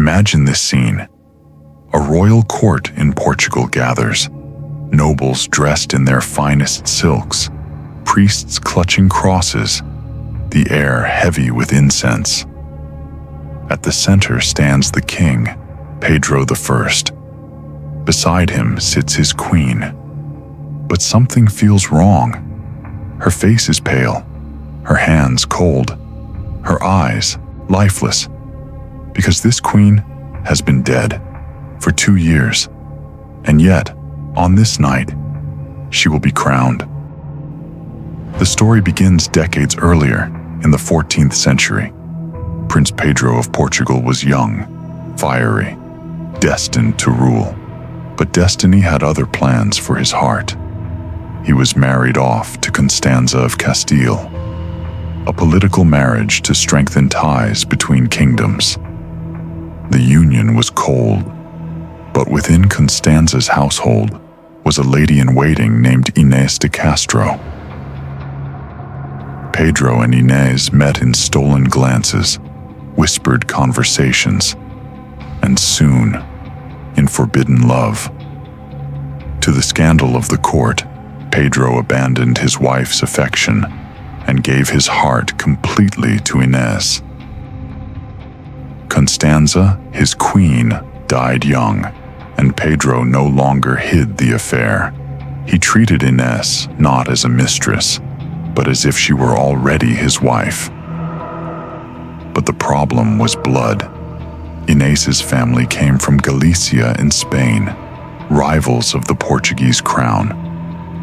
Imagine this scene. A royal court in Portugal gathers, nobles dressed in their finest silks, priests clutching crosses, the air heavy with incense. At the center stands the king, Pedro I. Beside him sits his queen. But something feels wrong. Her face is pale, her hands cold, her eyes lifeless, because this queen has been dead for 2 years, and yet, on this night, she will be crowned. The story begins decades earlier, in the 14th century. Prince Pedro of Portugal was young, fiery, destined to rule. But destiny had other plans for his heart. He was married off to Constanza of Castile, a political marriage to strengthen ties between kingdoms. The union was cold, but within Constanza's household was a lady-in-waiting named Inês de Castro. Pedro and Inês met in stolen glances, whispered conversations, and soon, in forbidden love. To the scandal of the court, Pedro abandoned his wife's affection and gave his heart completely to Inês. Constanza, his queen, died young, and Pedro no longer hid the affair. He treated Inês not as a mistress, but as if she were already his wife. But the problem was blood. Inês's family came from Galicia in Spain, rivals of the Portuguese crown.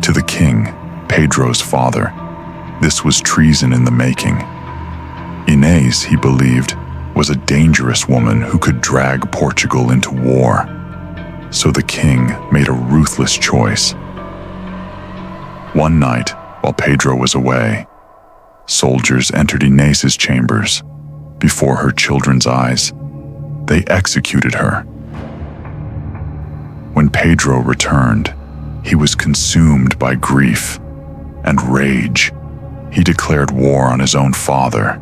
To the king, Pedro's father, this was treason in the making. Inês, he believed, was a dangerous woman who could drag Portugal into war. So the king made a ruthless choice. One night, while Pedro was away, soldiers entered Inês's chambers. Before her children's eyes, they executed her. When Pedro returned, he was consumed by grief and rage. He declared war on his own father.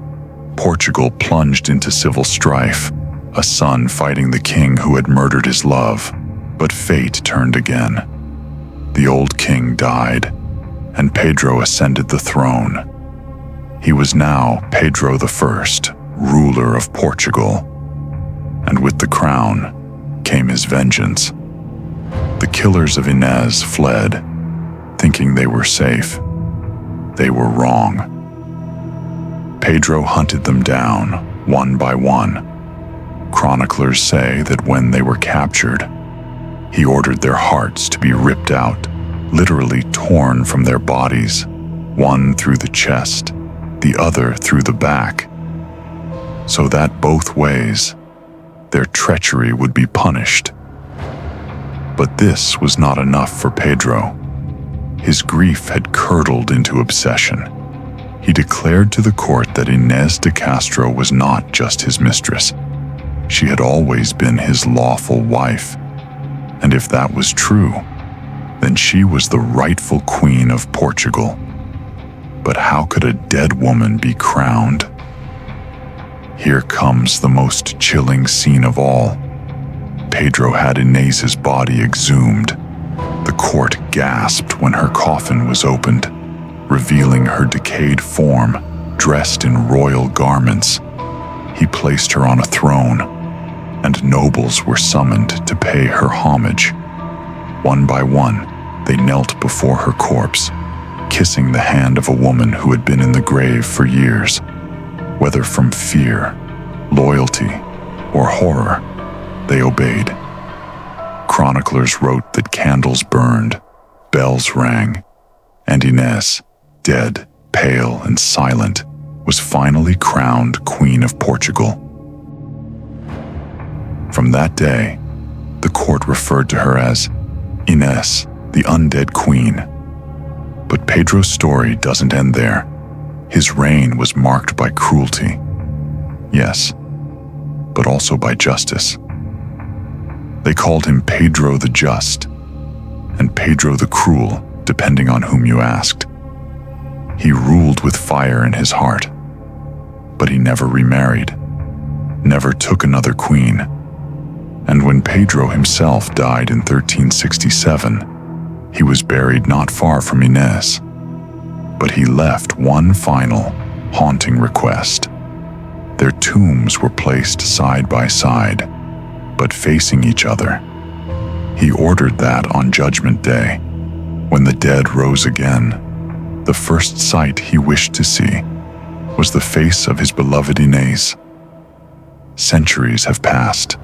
Portugal plunged into civil strife, a son fighting the king who had murdered his love. But fate turned again. The old king died, and Pedro ascended the throne. He was now Pedro I, ruler of Portugal. And with the crown came his vengeance. The killers of Inês fled, thinking they were safe. They were wrong. Pedro hunted them down, one by one. Chroniclers say that when they were captured, he ordered their hearts to be ripped out, literally torn from their bodies, one through the chest, the other through the back, so that both ways, their treachery would be punished. But this was not enough for Pedro. His grief had curdled into obsession. He declared to the court that Inês de Castro was not just his mistress. She had always been his lawful wife. And if that was true, then she was the rightful queen of Portugal. But how could a dead woman be crowned? Here comes the most chilling scene of all. Pedro had Inês's body exhumed. The court gasped when her coffin was opened, revealing her decayed form, dressed in royal garments. He placed her on a throne, and nobles were summoned to pay her homage. One by one, they knelt before her corpse, kissing the hand of a woman who had been in the grave for years. Whether from fear, loyalty, or horror, they obeyed. Chroniclers wrote that candles burned, bells rang, and Inês, dead, pale, and silent, was finally crowned Queen of Portugal. From that day, the court referred to her as Inês, the undead queen. But Pedro's story doesn't end there. His reign was marked by cruelty, yes, but also by justice. They called him Pedro the Just, and Pedro the Cruel, depending on whom you asked. He ruled with fire in his heart, but he never remarried, never took another queen, And when Pedro himself died in 1367, he was buried not far from Inês. But he left one final, haunting request. Their tombs were placed side by side, but facing each other. He ordered that on Judgment Day, when the dead rose again, the first sight he wished to see was the face of his beloved Inês. Centuries have passed.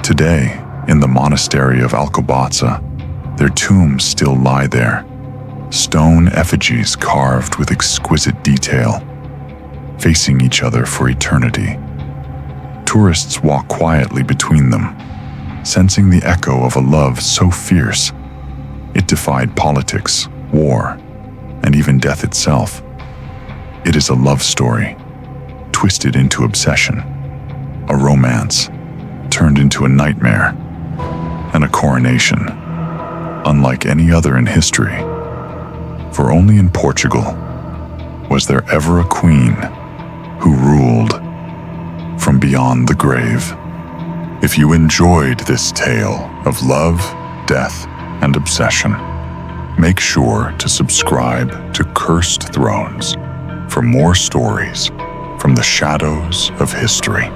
Today, in the monastery of Alcobaça, their tombs still lie there, stone effigies carved with exquisite detail, facing each other for eternity. Tourists walk quietly between them, sensing the echo of a love so fierce it defied politics, war, and even death itself. It is a love story, twisted into obsession, a romance turned into a nightmare, and a coronation unlike any other in history. For only in Portugal was there ever a queen who ruled from beyond the grave. If you enjoyed this tale of love, death, and obsession, make sure to subscribe to Cursed Thrones for more stories from the shadows of history.